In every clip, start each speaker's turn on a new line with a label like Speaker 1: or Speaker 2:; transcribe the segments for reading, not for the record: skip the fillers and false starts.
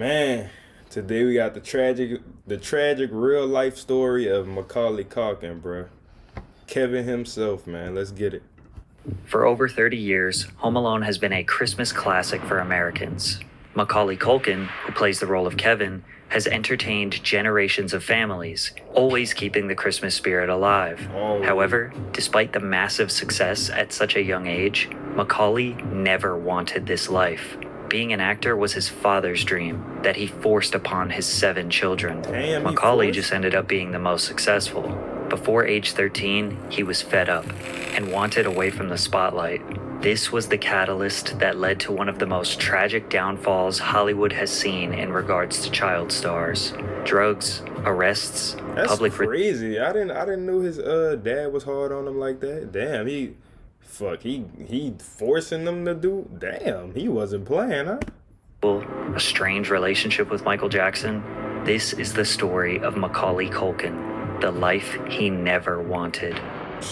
Speaker 1: Man, today we got the tragic real life story of Macaulay Culkin, bro. Kevin himself, man. Let's get it.
Speaker 2: For over 30 years, Home Alone has been a Christmas classic for Americans. Macaulay Culkin, who plays the role of Kevin, has entertained generations of families, always keeping the Christmas spirit alive.
Speaker 1: Oh,
Speaker 2: However, despite the massive success at such a young age, Macaulay never wanted this life. Being an actor was his father's dream that he forced upon his 7 children.
Speaker 1: damn, he
Speaker 2: Macaulay
Speaker 1: forced.
Speaker 2: just ended up being the most successful. Before age 13, he was fed up and wanted away from the spotlight. This was the catalyst that led to one of the most tragic downfalls Hollywood has seen in regards to child stars. Drugs, arrests,
Speaker 1: That's
Speaker 2: public
Speaker 1: crazy. I didn't know his dad was hard on him like that. Damn, he forcing them to do. Damn, he wasn't playing, huh?
Speaker 2: ridicule, a strange relationship with Michael Jackson. This is the story of Macaulay Culkin, the life he never wanted.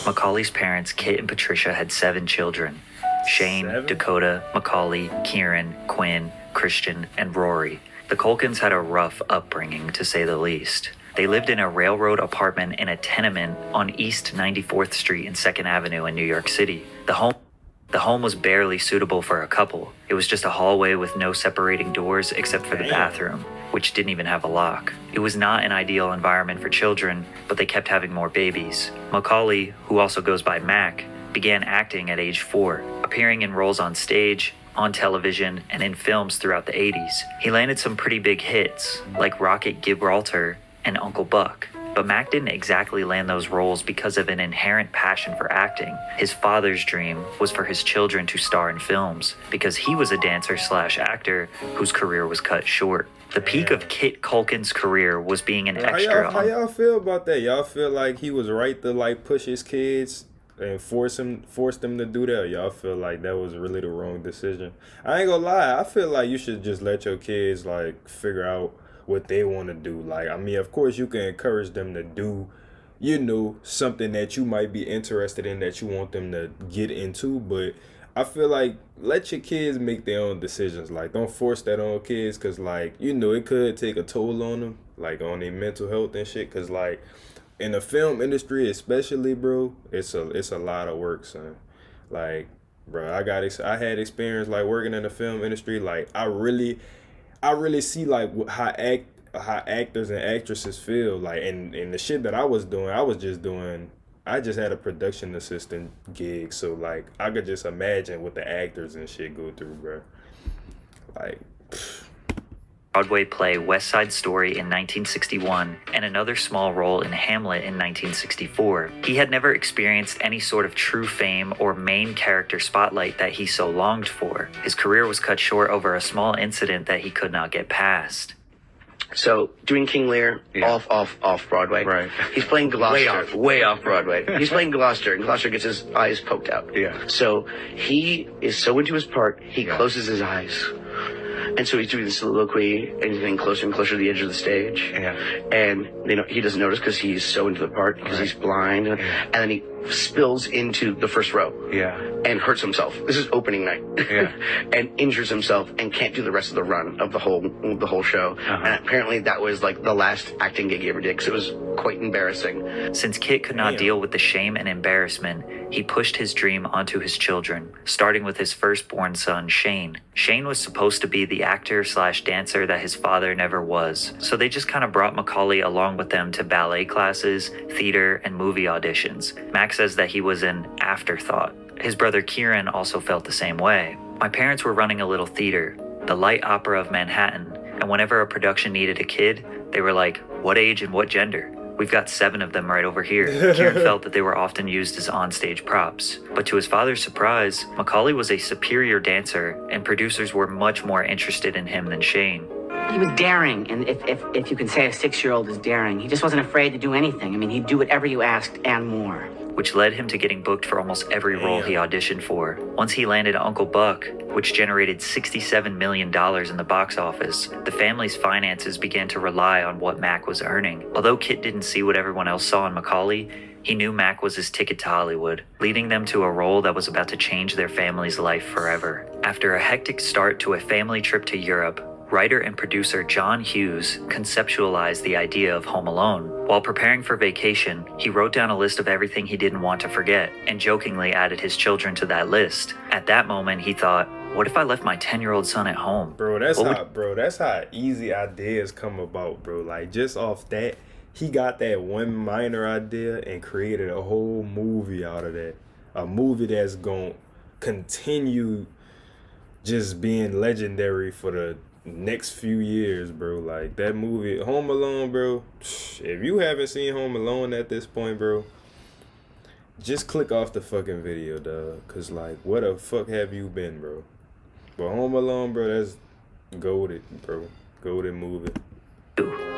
Speaker 2: Macaulay's parents, Kit and Patricia, had 7 children. Shane,
Speaker 1: Seven?
Speaker 2: Dakota, Macaulay, Kieran, Quinn, Christian, and Rory. The Culkins had a rough upbringing, to say the least. They lived in a railroad apartment in a tenement on East 94th Street and 2nd Avenue in New York City. The home was barely suitable for a couple. It was just a hallway with no separating doors except for the
Speaker 1: Damn.
Speaker 2: bathroom, which didn't even have a lock. It was not an ideal environment for children, but they kept having more babies. Macaulay, who also goes by Mac, began acting at age 4, appearing in roles on stage, on television, and in films throughout the 80s. He landed some pretty big hits, like Rocket Gibraltar and Uncle Buck. But Mac didn't exactly land those roles because of an inherent passion for acting. His father's dream was for his children to star in films, because he was a dancer/actor whose career was cut short. The peak of Kit Culkin's career was being an
Speaker 1: How
Speaker 2: extra
Speaker 1: y'all, how
Speaker 2: on
Speaker 1: y'all feel about that? Y'all feel like he was right to like push his kids and force them to do that? Or y'all feel like that was really the wrong decision? I ain't gonna lie. I feel like you should just let your kids like figure out what they want to do. Like, I mean, of course, you can encourage them to do, something that you might be interested in that you want them to get into. But I feel like let your kids make their own decisions. Like, don't force that on kids because, like, it could take a toll on them, like, on their mental health and shit. Because, like, in the film industry, especially, bro, it's a lot of work, son. Like, bro, I had experience like working in the film industry. Like, I really see like how actors and actresses feel like, and the shit that I was doing, I just had a production assistant gig, so like I could just imagine what the actors and shit go through, bro. Like,
Speaker 2: Broadway play West Side Story in 1961 and another small role in Hamlet in 1964. He had never experienced any sort of true fame or main character spotlight that he so longed for. His career was cut short over a small incident that he could not get past.
Speaker 3: So doing King Lear off Broadway.
Speaker 4: Right.
Speaker 3: He's playing Gloucester.
Speaker 4: Way off.
Speaker 3: Broadway. He's playing Gloucester, and Gloucester gets his eyes poked out.
Speaker 4: Yeah.
Speaker 3: So he is so into his part, he closes his eyes. And so he's doing the soliloquy, and he's getting closer and closer to the edge of the stage.
Speaker 4: Yeah.
Speaker 3: And he doesn't notice because he's so into the part, because he's blind. And then he spills into the first row.
Speaker 4: Yeah.
Speaker 3: And hurts himself. This is opening night.
Speaker 4: Yeah.
Speaker 3: And injures himself and can't do the rest of the run of the whole show. And apparently that was like the last acting gig he ever did, because it was quite embarrassing.
Speaker 2: Since Kit could not
Speaker 1: Damn.
Speaker 2: deal with the shame and embarrassment, he pushed his dream onto his children, starting with his firstborn son, Shane. Shane was supposed to be the actor/dancer that his father never was, so they just kind of brought Macaulay along with them to ballet classes, theater, and movie auditions. Max says that he was an afterthought. His brother Kieran also felt the same way. My parents were running a little theater, the Light Opera of Manhattan, and whenever a production needed a kid, they were like, "What age and what gender? We've got 7 of them right over here." Kieran felt that they were often used as onstage props. But to his father's surprise, Macaulay was a superior dancer, and producers were much more interested in him than Shane.
Speaker 5: He was daring, and if you can say a 6-year-old is daring, he just wasn't afraid to do anything. I mean, he'd do whatever you asked and more.
Speaker 2: Which led him to getting booked for almost every role he auditioned for. Once he landed Uncle Buck, which generated $67 million in the box office, the family's finances began to rely on what Mac was earning. Although Kit didn't see what everyone else saw in Macaulay, he knew Mac was his ticket to Hollywood, leading them to a role that was about to change their family's life forever. After a hectic start to a family trip to Europe, writer and producer John Hughes conceptualized the idea of Home Alone. While preparing for vacation, he wrote down a list of everything he didn't want to forget and jokingly added his children to that list. At that moment, he thought, what if I left my 10-year-old son at home?
Speaker 1: Bro, that's how easy ideas come about, bro. Like, just off that, he got that one minor idea and created a whole movie out of that. A movie that's gonna continue just being legendary for the next few years, bro. Like, that movie, Home Alone, bro. If you haven't seen Home Alone at this point, bro, just click off the fucking video, dog. Cause, like, what the fuck have you been, bro? But Home Alone, bro, that's goated, bro. Goated movie.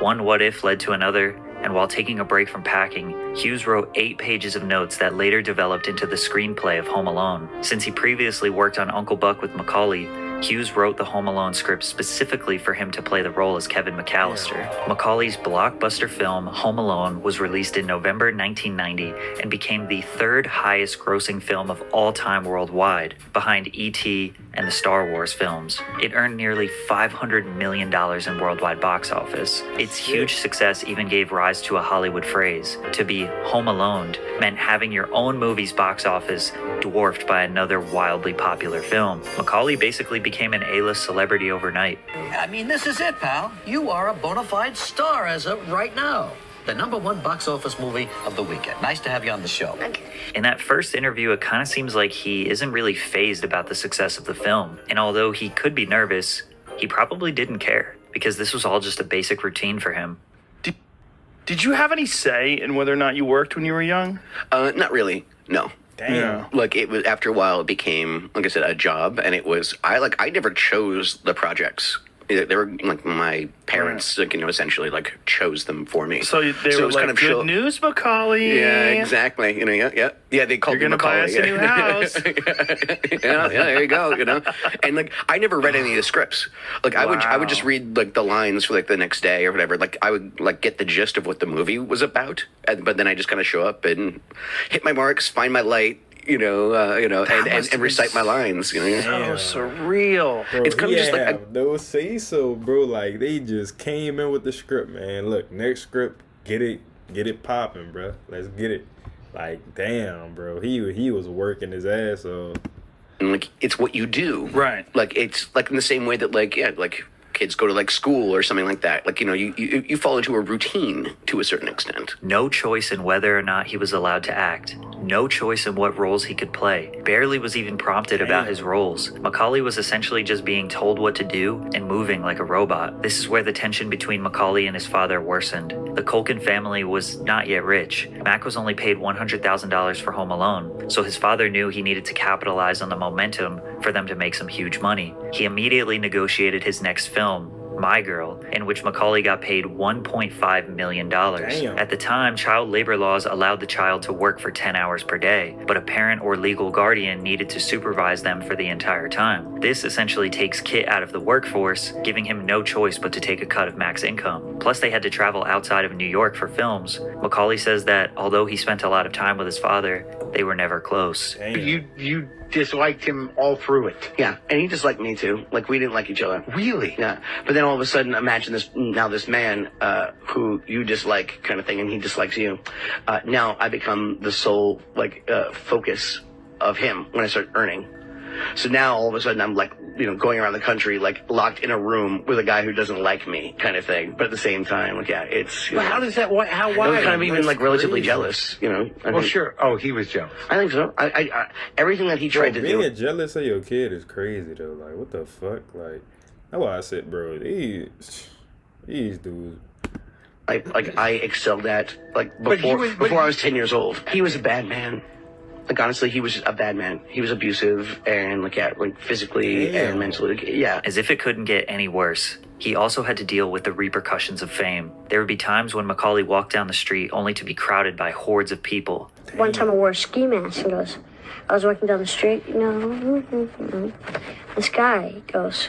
Speaker 2: One what if led to another, and while taking a break from packing, Hughes wrote 8 pages of notes that later developed into the screenplay of Home Alone. Since he previously worked on Uncle Buck with Macaulay, Hughes wrote the Home Alone script specifically for him to play the role as Kevin McAllister. Macaulay's blockbuster film, Home Alone, was released in November 1990 and became the 3rd highest grossing film of all time worldwide, behind E.T. and the Star Wars films. It earned nearly $500 million in worldwide box office. Its huge success even gave rise to a Hollywood phrase. To be home alone meant having your own movie's box office dwarfed by another wildly popular film. Macaulay basically became an A-list celebrity overnight.
Speaker 4: I mean, this is it, pal. You are a bona fide star as of right now. The #1 box office movie of the weekend. Nice to have you on the show.
Speaker 2: In that first interview, it kind of seems like he isn't really fazed about the success of the film. And although he could be nervous, he probably didn't care, because this was all just a basic routine for him.
Speaker 6: Did you have any say in whether or not you worked when you were young?
Speaker 3: Not really, no.
Speaker 1: Damn.
Speaker 6: Yeah.
Speaker 3: Like, it was, after a while, it became, like I said, a job, and it was, I never chose the projects. They were, like, my parents, like, essentially, like, chose them for me.
Speaker 6: So they were
Speaker 3: it was
Speaker 6: like,
Speaker 3: kind of
Speaker 6: good news, Macaulay.
Speaker 3: Yeah, exactly. Yeah, they called me
Speaker 6: You're gonna buy
Speaker 3: Macaulay.
Speaker 6: us a new house.
Speaker 3: yeah, there you go, And, like, I never read any of the scripts. Like, I would just read, like, the lines for, like, the next day or whatever. Like, I would, like, get the gist of what the movie was about, but then I just kind of show up and hit my marks, find my light, and recite my lines.
Speaker 6: So surreal.
Speaker 1: Bro,
Speaker 3: It's kind of just like
Speaker 1: no say so, bro. Like, they just came in with the script, man. Look, next script, get it popping, bro. Let's get it. Like, damn, bro. He was working his ass off.
Speaker 3: and, like, it's what you do,
Speaker 6: Right.
Speaker 3: Like, it's like in the same way that, like, like kids go to, like, school or something like that. Like, you fall into a routine to a certain extent.
Speaker 2: No choice in whether or not he was allowed to act. No choice in what roles he could play. Barely was even prompted about his roles. Macaulay was essentially just being told what to do and moving like a robot. This is where the tension between Macaulay and his father worsened. The Culkin family was not yet rich. Mac was only paid $100,000 for Home Alone, so his father knew he needed to capitalize on the momentum for them to make some huge money. He immediately negotiated his next film, My Girl, in which Macaulay got paid $1.5 million.
Speaker 1: Damn.
Speaker 2: At the time, child labor laws allowed the child to work for 10 hours per day, but a parent or legal guardian needed to supervise them for the entire time. This essentially takes Kit out of the workforce, giving him no choice but to take a cut of Mac's income. Plus, they had to travel outside of New York for films. Macaulay says that although he spent a lot of time with his father, they were never close.
Speaker 1: Damn.
Speaker 7: You disliked him all through it.
Speaker 3: Yeah, and he disliked me too. Like, we didn't like each other.
Speaker 7: Really?
Speaker 3: Yeah, but then all of a sudden, imagine this man who you dislike, kind of thing, and he dislikes you. Now I become the sole focus of him when I start earning. So now all of a sudden I'm like, going around the country, like, locked in a room with a guy who doesn't like me, kind of thing. But at the same time, like, yeah, it's.
Speaker 7: Well, how does that? Why?
Speaker 3: I was kind of even like relatively jealous, I think,
Speaker 7: Sure. Oh, he was jealous.
Speaker 3: I think so. I everything that he tried to do.
Speaker 1: Being jealous of your kid is crazy though. Like, what the fuck? Like, that's why I said, bro, these dudes.
Speaker 3: I excelled at, like, before I was 10 years old. He was a bad man. Like, honestly, he was a bad man. He was abusive and, like, physically and mentally. Yeah.
Speaker 2: As if it couldn't get any worse, he also had to deal with the repercussions of fame. There would be times when Macaulay walked down the street only to be crowded by hordes of people.
Speaker 8: One time I wore a ski mask and I was walking down the street, This guy goes,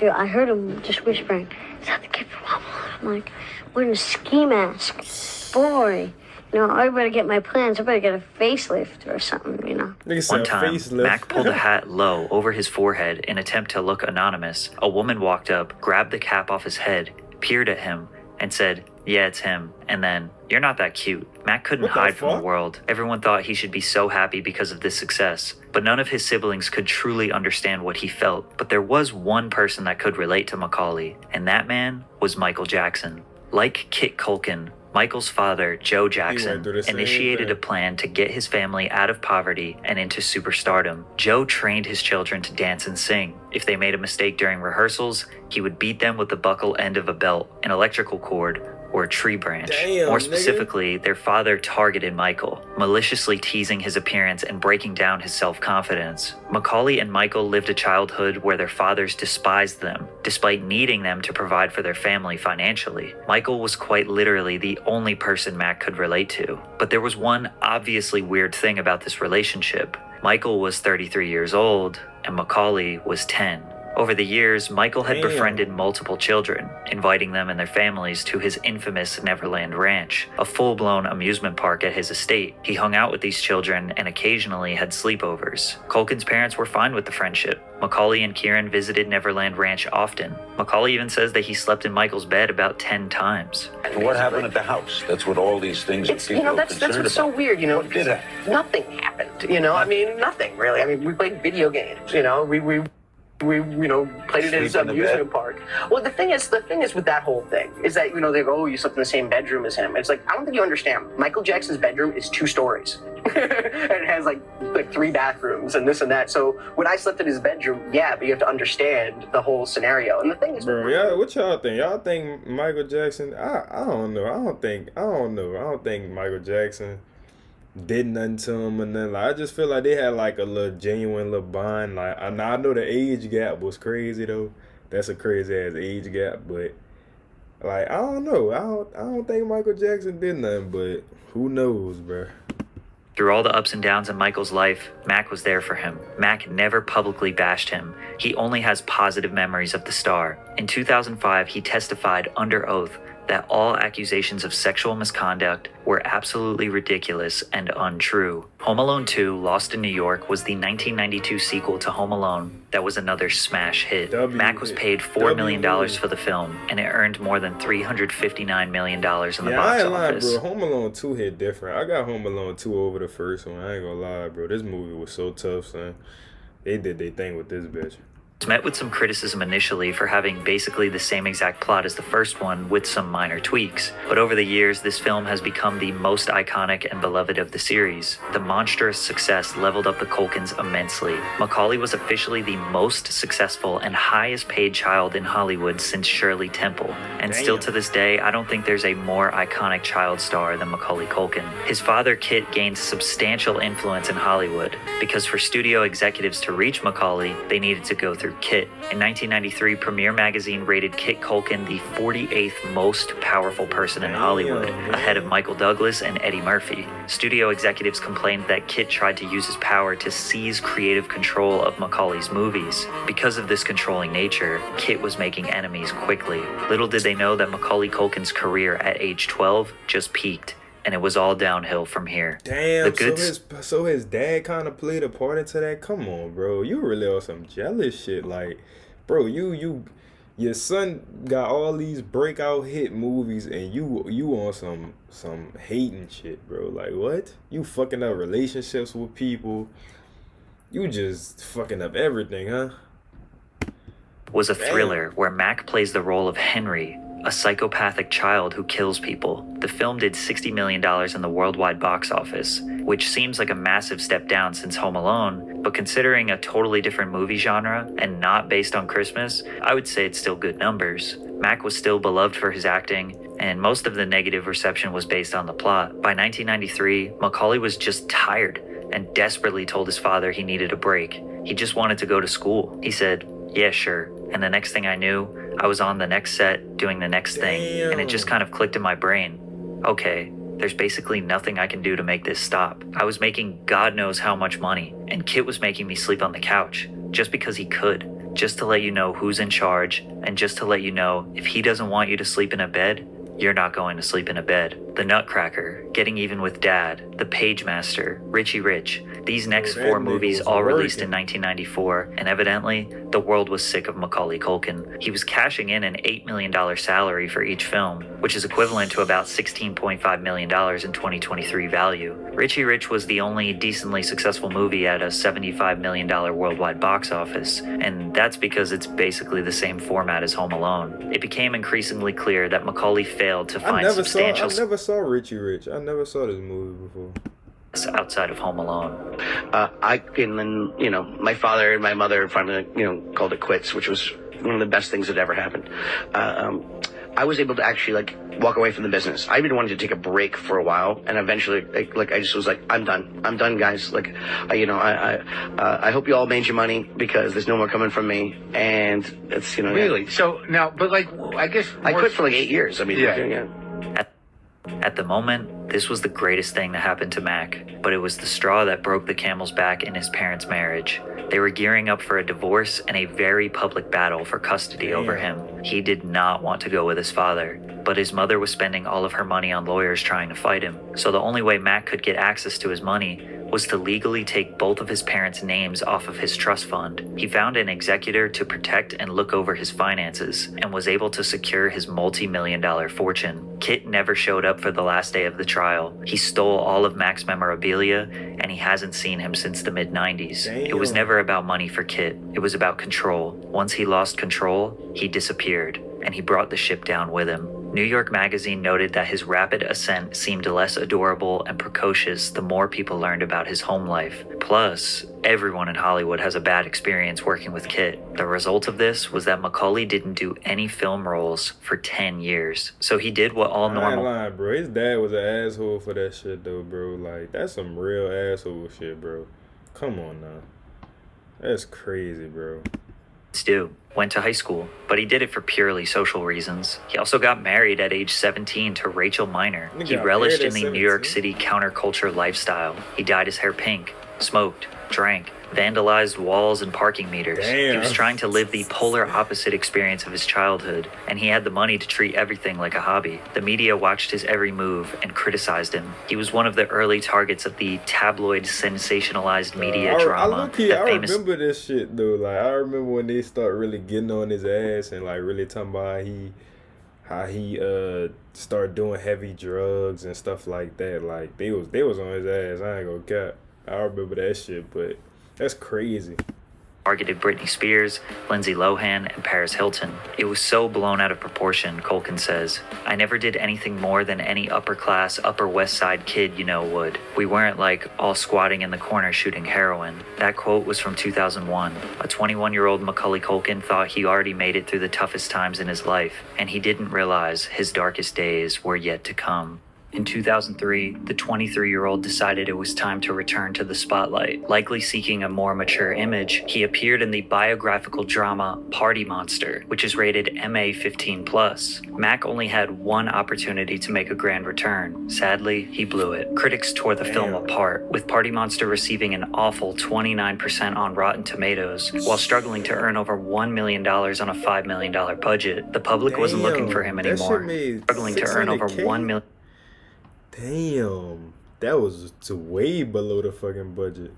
Speaker 8: I heard him just whispering, "Is that the kid from Home Alone?" I'm like, wearing a ski mask. Boy, You know, I better get my plans. I better get a facelift or something, you know.
Speaker 1: Nigga said
Speaker 2: One time,
Speaker 1: facelift.
Speaker 2: Mac pulled a hat low over his forehead in an attempt to look anonymous. A woman walked up, grabbed the cap off his head, peered at him, and said, "Yeah, it's him." And then, "You're not that cute." Mac couldn't
Speaker 1: What the
Speaker 2: hide from the
Speaker 1: fuck?
Speaker 2: world. Everyone thought he should be so happy because of this success. But none of his siblings could truly understand what he felt. But there was one person that could relate to Macaulay, and that man was Michael Jackson. Like Kit Culkin, Michael's father, Joe Jackson,
Speaker 1: through the same
Speaker 2: initiated a
Speaker 1: thing.
Speaker 2: plan to get his family out of poverty and into superstardom. Joe trained his children to dance and sing. If they made a mistake during rehearsals, he would beat them with the buckle end of a belt, an electrical cord, or a tree branch.
Speaker 1: Damn,
Speaker 2: More
Speaker 1: nigga.
Speaker 2: specifically, their father targeted Michael, maliciously teasing his appearance and breaking down his self-confidence. Macaulay and Michael lived a childhood where their fathers despised them, despite needing them to provide for their family financially. Michael was quite literally the only person Mac could relate to. But there was one obviously weird thing about this relationship. Michael was 33 years old, and Macaulay was 10. Over the years, Michael had
Speaker 1: Damn.
Speaker 2: befriended multiple children, inviting them and their families to his infamous Neverland Ranch, a full-blown amusement park at his estate. He hung out with these children and occasionally had sleepovers. Culkin's parents were fine with the friendship. Macaulay and Kieran visited Neverland Ranch often. Macaulay even says that he slept in Michael's bed about 10 times.
Speaker 9: So what happened at the house? That's what all these things
Speaker 3: It's,
Speaker 9: people
Speaker 3: you know,
Speaker 9: are
Speaker 3: that's
Speaker 9: concerned
Speaker 3: what's so
Speaker 9: about.
Speaker 3: weird, you know.
Speaker 9: What did happen?
Speaker 3: Nothing happened, you know. I mean, nothing really. I mean, we played video games, you know. We you know, played it at his
Speaker 9: Sleep in the
Speaker 3: amusement
Speaker 9: bed?
Speaker 3: park. Well, the thing is with that whole thing is that, you know, they go, "Oh, you slept in the same bedroom as him." It's like, I don't think you understand. Michael Jackson's bedroom is 2 stories. And it has like 3 bathrooms and this and that. So when I slept in his bedroom, yeah, but you have to understand the whole scenario. And the thing is,
Speaker 1: Bro, yeah, what y'all think? Y'all think Michael Jackson? I don't know. I don't think Michael Jackson did nothing to him or nothing. Like, I just feel like they had like a little genuine little bond. Like, I know the age gap was crazy though. That's a crazy ass age gap, but like, I don't know. I don't think Michael Jackson did nothing, but who knows, bro.
Speaker 2: Through all the ups and downs in Michael's life, Mac was there for him. Mac never publicly bashed him. He only has positive memories of the star. In 2005, he testified under oath that all accusations of sexual misconduct were absolutely ridiculous and untrue. Home Alone 2, Lost in New York, was the 1992 sequel to Home Alone that was another smash hit. Mac was paid $4 million for the film, and it earned more than $359 million in the
Speaker 1: Yeah, I
Speaker 2: box
Speaker 1: ain't lying,
Speaker 2: office.
Speaker 1: bro. Home Alone 2 hit different. I got Home Alone 2 over the first one. I ain't gonna lie, bro. This movie was so tough, son. They did their thing with this bitch.
Speaker 2: It's met with some criticism initially for having basically the same exact plot as the first one with some minor tweaks. But over the years, this film has become the most iconic and beloved of the series. The monstrous success leveled up the Culkins immensely. Macaulay was officially the most successful and highest paid child in Hollywood since Shirley Temple. And still
Speaker 1: Damn.
Speaker 2: to this day, I don't think there's a more iconic child star than Macaulay Culkin. His father, Kit, gained substantial influence in Hollywood because for studio executives to reach Macaulay, they needed to go through Kit. In 1993, Premiere Magazine rated Kit Culkin the 48th most powerful person in Hollywood,
Speaker 1: Damn,
Speaker 2: ahead of Michael Douglas and Eddie Murphy. Studio executives complained that Kit tried to use his power to seize creative control of Macaulay's movies. Because of this controlling nature, Kit was making enemies quickly. Little did they know that Macaulay Culkin's career at age 12 just peaked, and it was all downhill from here.
Speaker 1: Damn,
Speaker 2: The
Speaker 1: so his dad kind of played a part into that. Come on, bro, you really on some jealous shit. Like, bro, your son got all these breakout hit movies, and you on some hating shit, bro. Like, what? You fucking up relationships with people. You just fucking up everything, huh?
Speaker 2: Was a thriller where Mac plays the role of Henry, a psychopathic child who kills people. The film did $60 million in the worldwide box office, which seems like a massive step down since Home Alone, but considering a totally different movie genre and not based on Christmas, I would say it's still good numbers. Mac was still beloved for his acting, and most of the negative reception was based on the plot. By 1993, Macaulay was just tired and desperately told his father he needed a break. He just wanted to go to school. He said, "Yeah, sure." And the next thing I knew, I was on the next set doing the next thing, and it just kind of clicked in my brain. Okay, there's basically nothing I can do to make this stop. I was making God knows how much money, and Kit was making me sleep on the couch, just because he could, just to let you know who's in charge, and just to let you know if he doesn't want you to sleep in a bed, you're not going to sleep in a bed. The Nutcracker, Getting Even with Dad, The Pagemaster, Richie Rich. These next
Speaker 1: That
Speaker 2: four
Speaker 1: nigga
Speaker 2: movies
Speaker 1: was
Speaker 2: all released in
Speaker 1: working.
Speaker 2: 1994, and evidently, the world was sick of Macaulay Culkin. He was cashing in an $8 million salary for each film, which is equivalent to about $16.5 million in 2023 value. Richie Rich was the only decently successful movie at a $75 million worldwide box office, and that's because it's basically the same format as Home Alone. It became increasingly clear that Macaulay failed to find substantial
Speaker 1: I never saw Richie Rich. I never saw this movie before.
Speaker 2: outside of Home Alone.
Speaker 3: And then, my father and my mother finally, called it quits, which was one of the best things that ever happened. I was able to actually walk away from the business. I even wanted to take a break for a while, and eventually, I just was like, I'm done, guys. I hope you all made your money because there's no more coming from me, and it's
Speaker 7: Really? So now, but I guess
Speaker 3: I quit for 8 years. I mean,
Speaker 7: Yeah.
Speaker 2: At the moment, this was the greatest thing that happened to Mac, but it was the straw that broke the camel's back in his parents' marriage. They were gearing up for a divorce and a very public battle for custody over him. He did not want to go with his father, but his mother was spending all of her money on lawyers trying to fight him. So the only way Mac could get access to his money was to legally take both of his parents' names off of his trust fund. He found an executor to protect and look over his finances and was able to secure his multi-million-dollar fortune. Kit never showed up for the last day of the trial. He stole all of Mac's memorabilia, and he hasn't seen him since the mid-90s. It was never about money for Kit. It was about control. Once he lost control, he disappeared, and he brought the ship down with him. New York Magazine noted that his rapid ascent seemed less adorable and precocious the more people learned about his home life. Plus, everyone in Hollywood has a bad experience working with Kit. The result of this was that Macaulay didn't do any film roles for 10 years. So he did what all normal...
Speaker 1: I ain't lying, bro. His dad was an asshole for that shit, though, bro. That's some real asshole shit, bro. Come on now. That's crazy, bro.
Speaker 2: do. Went to high school, but he did it for purely social reasons. He also got married at age 17 to Rachel Miner. He relished in the New York City counterculture lifestyle. He dyed his hair pink, smoked, drank, vandalized walls and parking meters.
Speaker 1: Damn.
Speaker 2: He was trying to live the polar opposite experience of his childhood, and he had the money to treat everything like a hobby. The media watched his every move and criticized him. He was one of the early targets of the tabloid sensationalized media drama.
Speaker 1: I remember this shit though. I remember when they start really getting on his ass and really talking about how he started doing heavy drugs and stuff like that. They was on his ass. I ain't gonna cap. I remember that shit, but that's crazy.
Speaker 2: Targeted Britney Spears, Lindsay Lohan, and Paris Hilton. It was so blown out of proportion, Culkin says. I never did anything more than any upper-class, Upper West Side kid would. We weren't all squatting in the corner shooting heroin. That quote was from 2001. A 21-year-old Macaulay Culkin thought he already made it through the toughest times in his life, and he didn't realize his darkest days were yet to come. In 2003, the 23-year-old decided it was time to return to the spotlight. Likely seeking a more mature image, he appeared in the biographical drama Party Monster, which is rated MA-15+. Mac only had one opportunity to make a grand return. Sadly, he blew it. Critics tore the film apart, with Party Monster receiving an awful 29% on Rotten Tomatoes, while struggling to earn over $1 million on a $5 million budget. The public wasn't looking for him anymore. Struggling to earn over $1 million.
Speaker 1: Damn, that was way below the fucking budget.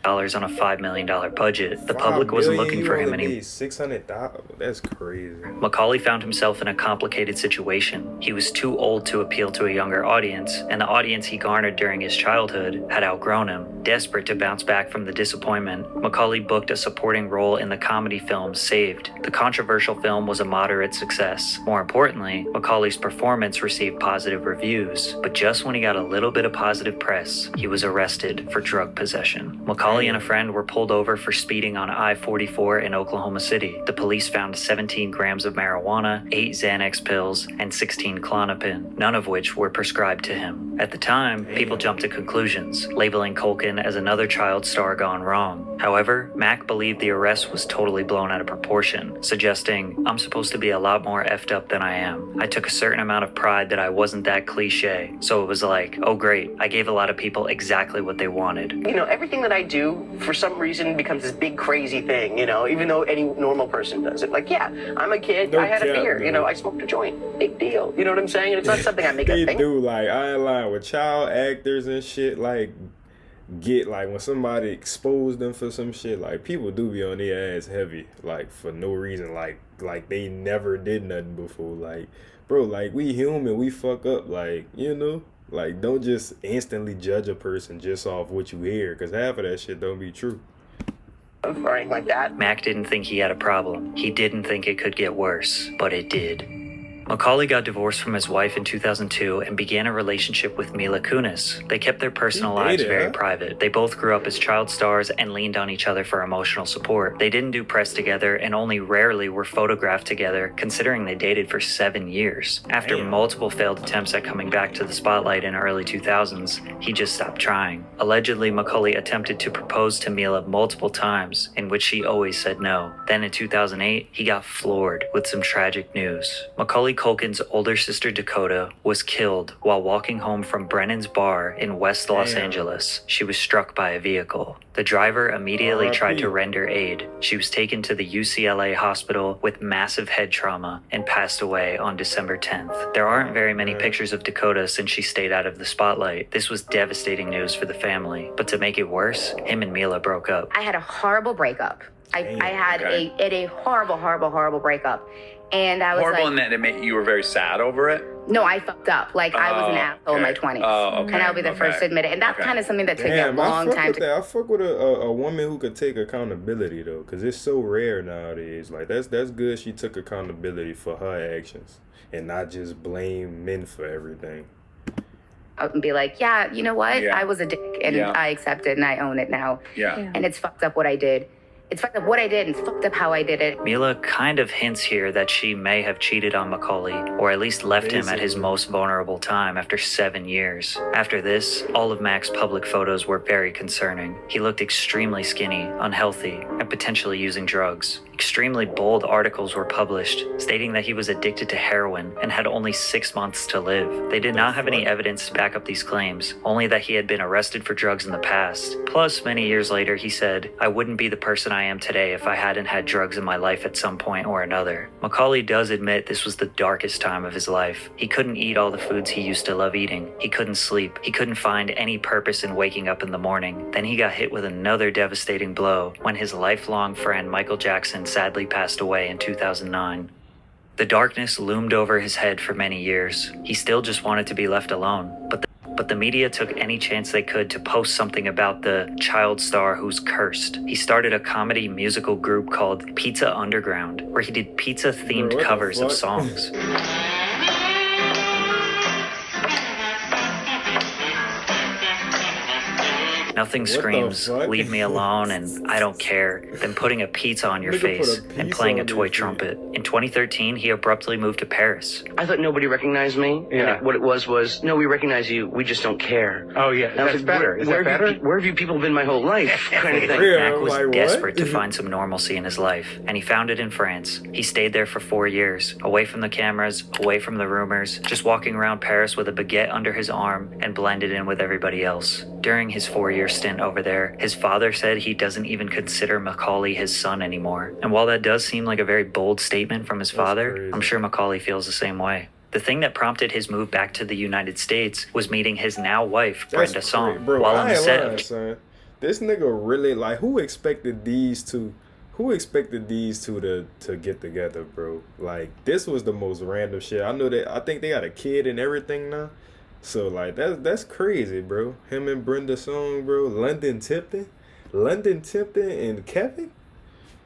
Speaker 2: On a $5 million budget. The public wasn't looking for him anymore.
Speaker 1: $600,000. That's crazy.
Speaker 2: Macaulay found himself in a complicated situation. He was too old to appeal to a younger audience, and the audience he garnered during his childhood had outgrown him. Desperate to bounce back from the disappointment, Macaulay booked a supporting role in the comedy film Saved. The controversial film was a moderate success. More importantly, Macaulay's performance received positive reviews, but just when he got a little bit of positive press, he was arrested for drug possession. Macaulay and a friend were pulled over for speeding on I-44 in Oklahoma City. The police found 17 grams of marijuana, 8 Xanax pills, and 16 Klonopin, none of which were prescribed to him. At the time, people jumped to conclusions, labeling Culkin as another child star gone wrong. However, Mac believed the arrest was totally blown out of proportion, suggesting, I'm supposed to be a lot more effed up than I am. I took a certain amount of pride that I wasn't that cliche, so it was oh great, I gave a lot of people exactly what they wanted.
Speaker 3: Everything that I do do, for some reason, becomes this big crazy thing, you know, even though any normal person does it. Like, yeah, I'm a kid,
Speaker 1: No
Speaker 3: I had a
Speaker 1: cap,
Speaker 3: beer, you
Speaker 1: no.
Speaker 3: know, I smoked a joint, big deal. You know what I'm saying? And it's not something I make
Speaker 1: They
Speaker 3: a thing.
Speaker 1: do, like, I ain't lying, with child actors and shit, like, get, like, when somebody exposed them for some shit, like, people do be on their ass heavy, like, for no reason, like they never did nothing before, like, bro, like, we human, we fuck up, like, you know, like, don't just instantly judge a person just off what you hear, because half of that shit don't be true.
Speaker 3: Or anything like that.
Speaker 2: Mac didn't think he had a problem. He didn't think it could get worse, but it did. Macaulay got divorced from his wife in 2002 and began a relationship with Mila Kunis. They kept their personal lives very private. They both grew up as child stars and leaned on each other for emotional support. They didn't do press together and only rarely were photographed together, considering they dated for 7 years. After multiple failed attempts at coming back to the spotlight in early 2000s, he just stopped trying. Allegedly, Macaulay attempted to propose to Mila multiple times, in which she always said no. Then in 2008, he got floored with some tragic news. Macaulay Culkin's older sister Dakota was killed while walking home from Brennan's bar in West Los Angeles. She was struck by a vehicle. The driver immediately tried to render aid. She was taken to the UCLA hospital with massive head trauma and passed away on December 10th. There aren't very many pictures of Dakota since she stayed out of the spotlight. This was devastating news for the family. But to make it worse, him and Mila broke up.
Speaker 10: I had a horrible breakup. I had a horrible breakup. And I was
Speaker 11: horrible
Speaker 10: like,
Speaker 11: in that it made you were very sad over it.
Speaker 10: no, I fucked up. Like, I was an asshole in my 20s.
Speaker 11: Oh, okay.
Speaker 10: And I'll be the first to admit it. And that's kind of something that took me a
Speaker 1: Damn,
Speaker 10: long time to...
Speaker 1: I fuck with a woman who could take accountability, though, because it's so rare nowadays. Like, that's good she took accountability for her actions and not just blame men for everything.
Speaker 10: And be like, yeah, you know what? I was a dick, and I accept it, and I own it now. And it's fucked up what I did. It's fucked up what I did, and it's fucked up how I did it.
Speaker 2: Mila kind of hints here that she may have cheated on Macaulay, or at least left him at his most vulnerable time after 7 years. After this, all of Mac's public photos were very concerning. He looked extremely skinny, unhealthy, and potentially using drugs. Extremely bold articles were published, stating that he was addicted to heroin and had only 6 months to live. They did not have any evidence to back up these claims, only that he had been arrested for drugs in the past. Plus, many years later, he said, "I wouldn't be the person I am today if I hadn't had drugs in my life at some point or another." Macaulay does admit this was the darkest time of his life. He couldn't eat all the foods he used to love eating. He couldn't sleep. He couldn't find any purpose in waking up in the morning. Then he got hit with another devastating blow when his lifelong friend Michael Jackson sadly passed away in 2009. The darkness loomed over his head for many years. He still just wanted to be left alone, but the media took any chance they could to post something about the child star who's cursed. He started a comedy musical group called Pizza Underground, where he did pizza-themed covers of songs. Nothing screams, "Leave me alone," and "I don't care," than putting a pizza on your face and playing a toy trumpet. In 2013, he abruptly moved to Paris.
Speaker 3: I thought nobody recognized me.
Speaker 7: Yeah.
Speaker 3: And what it was, no, we recognize you. We just don't care.
Speaker 7: Oh, yeah.
Speaker 3: And I was
Speaker 7: That's
Speaker 3: like,
Speaker 7: better. Is that better?
Speaker 3: Where have you people been my whole life? Kind of thing.
Speaker 2: Mac was desperate to find some normalcy in his life, and he found it in France. He stayed there for 4 years, away from the cameras, away from the rumors, just walking around Paris with a baguette under his arm and blended in with everybody else. During his 4-year stint over there, his father said he doesn't even consider Macaulay his son anymore. And while that does seem like a very bold statement from his father, I'm sure Macaulay feels the same way. The thing that prompted his move back to the United States was meeting his now wife, Brenda Song,
Speaker 1: Bro,
Speaker 2: while on the set of...
Speaker 1: son. This nigga really, like, who expected these two to get together, bro? Like, this was the most random shit. I think they got a kid and everything now. So, like, that's crazy, bro. Him and Brenda Song, bro. London Tipton and Kevin?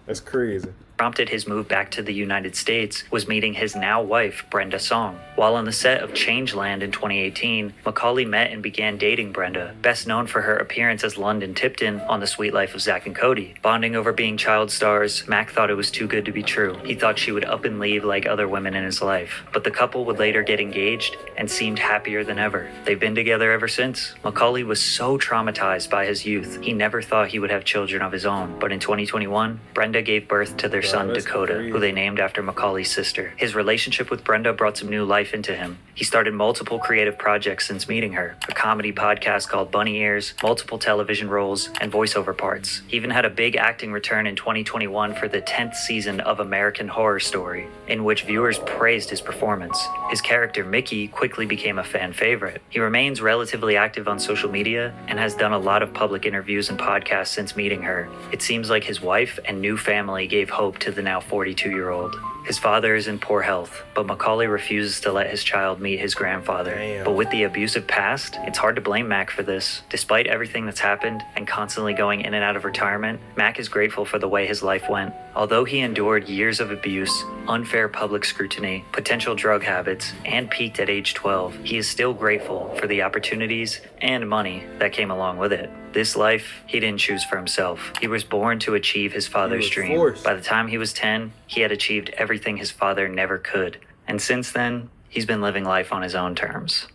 Speaker 1: That's crazy.
Speaker 2: Prompted his move back to the United States was meeting his now wife, Brenda Song. While on the set of Changeland in 2018, Macaulay met and began dating Brenda, best known for her appearance as London Tipton on The Sweet Life of Zack and Cody. Bonding over being child stars, Mac thought it was too good to be true. He thought she would up and leave like other women in his life. But the couple would later get engaged and seemed happier than ever. They've been together ever since. Macaulay was so traumatized by his youth, he never thought he would have children of his own. But in 2021, Brenda gave birth to their son,
Speaker 1: that's
Speaker 2: Dakota,
Speaker 1: crazy.
Speaker 2: who they named after Macaulay's sister. His relationship with Brenda brought some new life into him. He started multiple creative projects since meeting her, a comedy podcast called Bunny Ears, multiple television roles, and voiceover parts. He even had a big acting return in 2021 for the 10th season of American Horror Story, in which viewers praised his performance. His character, Mickey, quickly became a fan favorite. He remains relatively active on social media and has done a lot of public interviews and podcasts since meeting her. It seems like his wife and new family gave hope to the now 42-year-old. His father is in poor health, but Macaulay refuses to let his child meet his grandfather.
Speaker 1: Damn.
Speaker 2: But with the abusive past, it's hard to blame Mac for this. Despite everything that's happened and constantly going in and out of retirement, Mac is grateful for the way his life went. Although he endured years of abuse, unfair public scrutiny, potential drug habits, and peaked at age 12, he is still grateful for the opportunities and money that came along with it. This life, he didn't choose for himself. He was born to achieve his father's dream.
Speaker 1: Forced.
Speaker 2: By the time he was 10, he had achieved everything his father never could. And since then, he's been living life on his own terms.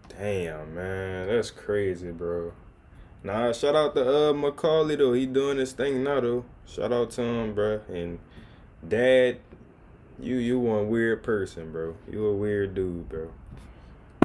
Speaker 1: Damn, man, that's crazy, bro. Nah, shout out to Macaulay though. He doing his thing now though. Shout out to him, bro. And Dad, you one weird person, bro. You a weird dude, bro.